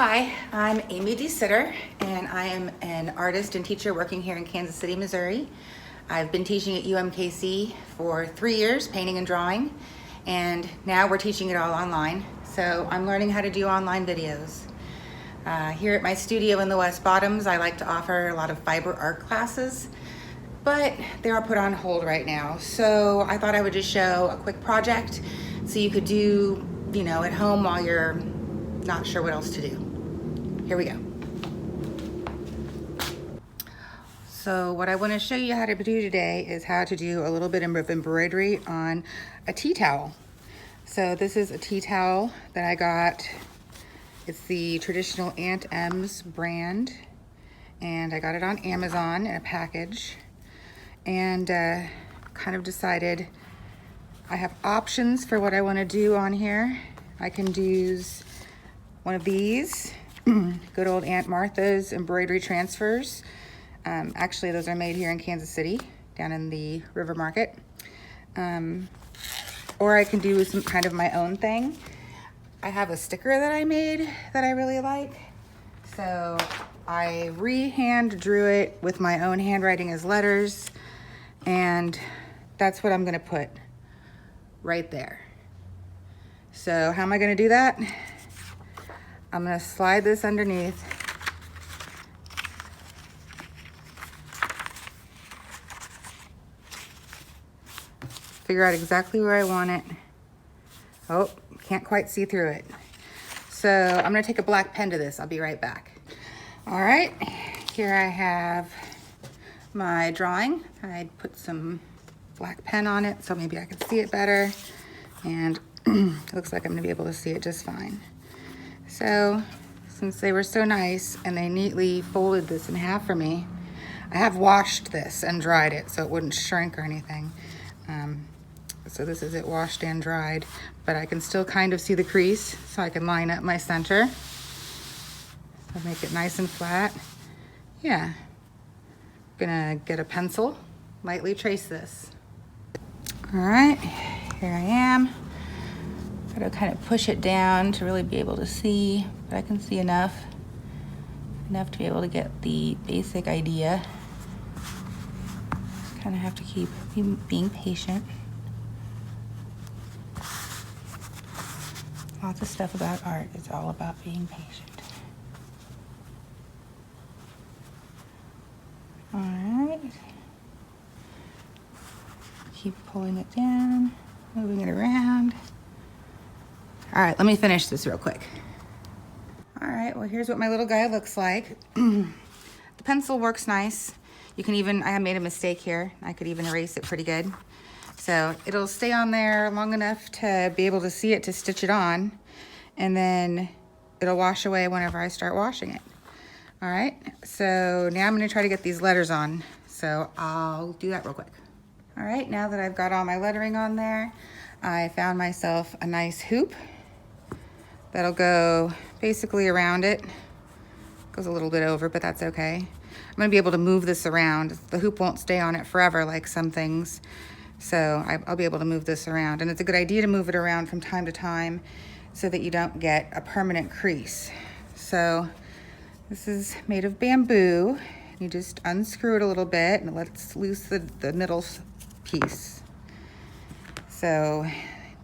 Hi, I'm Amy D. Sitter, and I am an artist and teacher working here in Kansas City, Missouri. I've been teaching at UMKC for 3 years, painting and drawing, and now we're teaching it all online. So I'm learning how to do online videos. Here at my studio in the West Bottoms, I like to offer a lot of fiber art classes, but they're all put on hold right now. So I thought I would just show a quick project so you could do, at home while you're not sure what else to do. Here we go. So what I want to show you how to do today is how to do a little bit of embroidery on a tea towel. So this is a tea towel that I got. It's the traditional Aunt M's brand, and I got it on Amazon in a package, and kind of decided I have options for what I want to do on here. I can use one of these good old Aunt Martha's embroidery transfers. Actually, those are made here in Kansas City, down in the River Market. Or I can do some kind of my own thing. I have a sticker that I made that I really like. So I hand drew it with my own handwriting as letters, and that's what I'm gonna put right there. So how am I gonna do that? I'm gonna slide this underneath. Figure out exactly where I want it. Oh, can't quite see through it. So I'm gonna take a black pen to this. I'll be right back. All right, here I have my drawing. I put some black pen on it so maybe I can see it better. And it looks like I'm gonna be able to see it just fine. So since they were so nice and they neatly folded this in half for me, I have washed this and dried it so it wouldn't shrink or anything. So this is it washed and dried, but I can still kind of see the crease, so I can line up my center. So make it nice and flat. Yeah. Gonna get a pencil, lightly trace this. All right, here I am. Gotta kind of push it down to really be able to see, but I can see enough to be able to get the basic idea. Just kind of have to keep being patient. Lots of stuff about art is all about being patient. All right. Keep pulling it down, moving it around. All right, let me finish this real quick. All right, well, here's what my little guy looks like. The pencil works nice. You can even, I have made a mistake here. I could even erase it pretty good. So it'll stay on there long enough to be able to see it to stitch it on, and then it'll wash away whenever I start washing it. All right, so now I'm gonna try to get these letters on. So I'll do that real quick. All right, now that I've got all my lettering on there, I found myself a nice hoop that'll go basically around it. Goes a little bit over, but that's okay. I'm gonna be able to move this around. The hoop won't stay on it forever like some things. So I'll be able to move this around. And it's a good idea to move it around from time to time so that you don't get a permanent crease. So this is made of bamboo. You just unscrew it a little bit and it lets loose the middle piece. So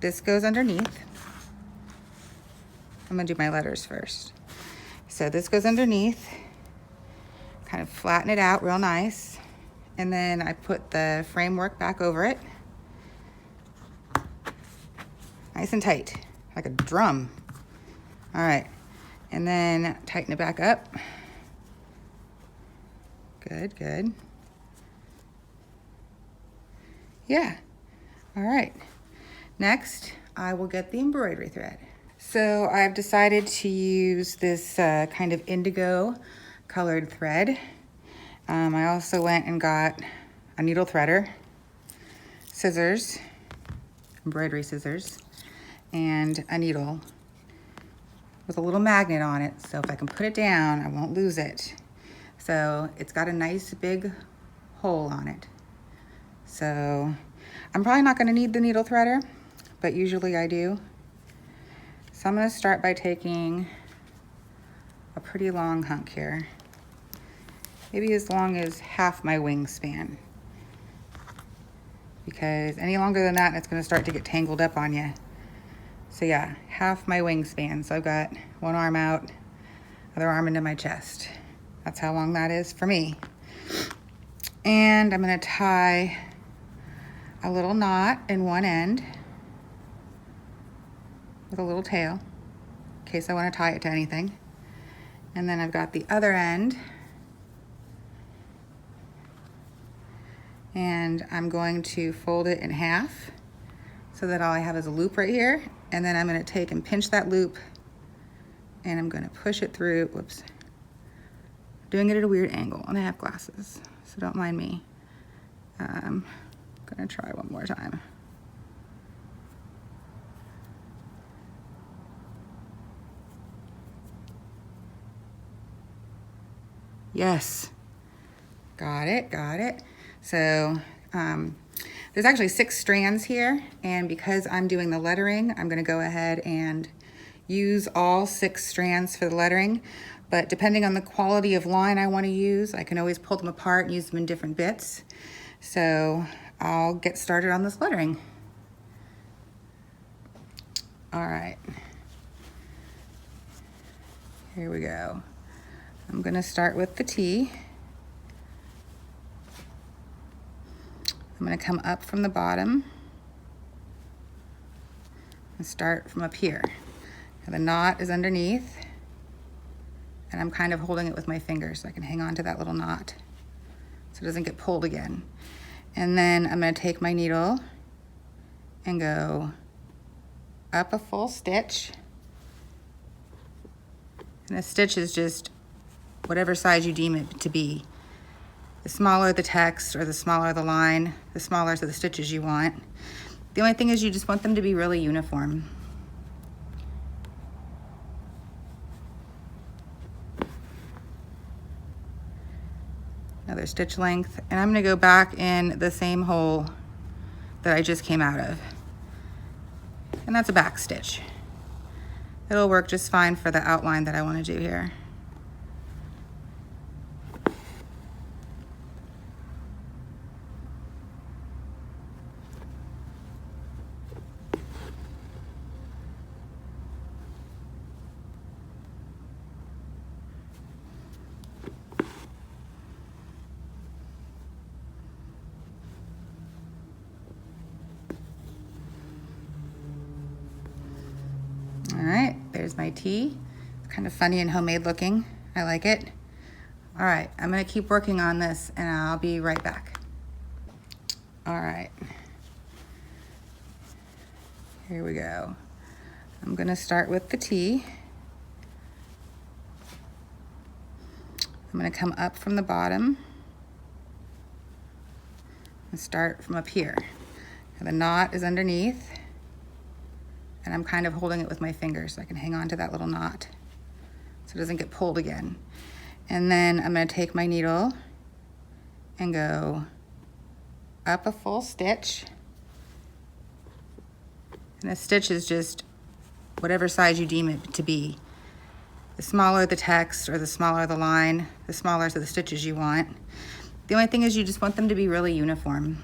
this goes underneath. I'm gonna do my letters first. So this goes underneath, kind of flatten it out real nice. And then I put the framework back over it. Nice and tight, like a drum. All right, and then tighten it back up. Good, good. Yeah, all right. Next, I will get the embroidery thread. So I've decided to use this kind of indigo colored thread. I also went and got a needle threader, scissors, embroidery scissors, and a needle with a little magnet on it. So if I can put it down, I won't lose it. So it's got a nice big hole on it. So I'm probably not gonna need the needle threader, but usually I do. So I'm gonna start by taking pretty long hunk here. Maybe as long as half my wingspan. Because any longer than that, it's gonna start to get tangled up on you. So yeah, half my wingspan. So I've got one arm out, other arm into my chest. That's how long that is for me. And I'm gonna tie a little knot in one end with a little tail in case I want to tie it to anything. And then I've got the other end, and I'm going to fold it in half so that all I have is a loop right here. And then I'm going to take and pinch that loop, and I'm going to push it through. Whoops. Doing it at a weird angle, and I have glasses, so don't mind me. I'm going to try one more time. Yes, got it, got it. So there's actually 6 strands here, and because I'm doing the lettering, I'm gonna go ahead and use all 6 strands for the lettering, but depending on the quality of line I wanna use, I can always pull them apart and use them in different bits. So I'll get started on this lettering. All right, here we go. I'm gonna start with the T. I'm gonna come up from the bottom and start from up here. And the knot is underneath, and I'm kind of holding it with my fingers so I can hang on to that little knot so it doesn't get pulled again. And then I'm gonna take my needle and go up a full stitch. And a stitch is just whatever size you deem it to be. The smaller the text or the smaller the line, the smaller the stitches you want. The only thing is you just want them to be really uniform. Another stitch length, and I'm gonna go back in the same hole that I just came out of. And that's a back stitch. It'll work just fine for the outline that I wanna do here. All right, there's my T. It's kind of funny and homemade looking. I like it. All right, I'm gonna keep working on this and I'll be right back. All right, here we go. I'm gonna start with the T. I'm gonna come up from the bottom and start from up here. And the knot is underneath, and I'm kind of holding it with my fingers so I can hang on to that little knot so it doesn't get pulled again. And then I'm gonna take my needle and go up a full stitch. And a stitch is just whatever size you deem it to be. The smaller the text or the smaller the line, the smaller the stitches you want. The only thing is you just want them to be really uniform.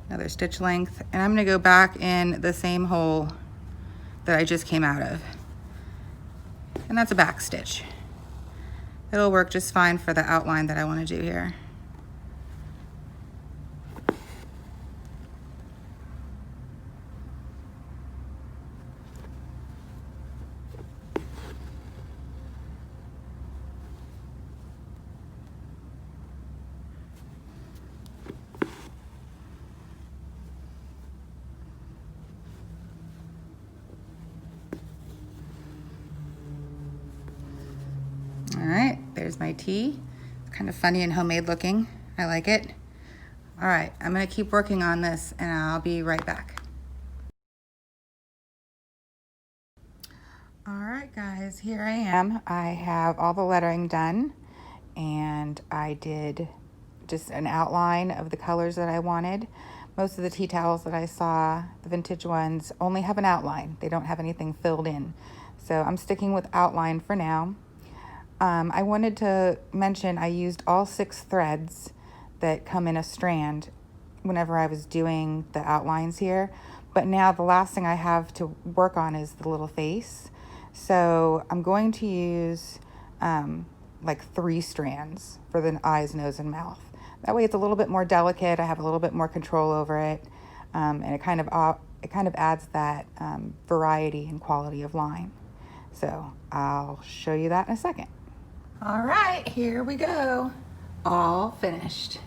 Another stitch length, and I'm gonna go back in the same hole that I just came out of. And that's a back stitch. It'll work just fine for the outline that I wanna do here. All right, there's my T. It's kind of funny and homemade looking. I like it. All right, I'm gonna keep working on this and I'll be right back. All right, guys, here I am. I have all the lettering done, and I did just an outline of the colors that I wanted. most of the tea towels that I saw, the vintage ones, only have an outline. They don't have anything filled in. So I'm sticking with outline for now. I wanted to mention I used all 6 threads that come in a strand whenever I was doing the outlines here. But now the last thing I have to work on is the little face. So I'm going to use like 3 strands for the eyes, nose, and mouth. That way it's a little bit more delicate. I have a little bit more control over it. And it kind of adds that variety and quality of line. So I'll show you that in a second. All right, here we go. All finished.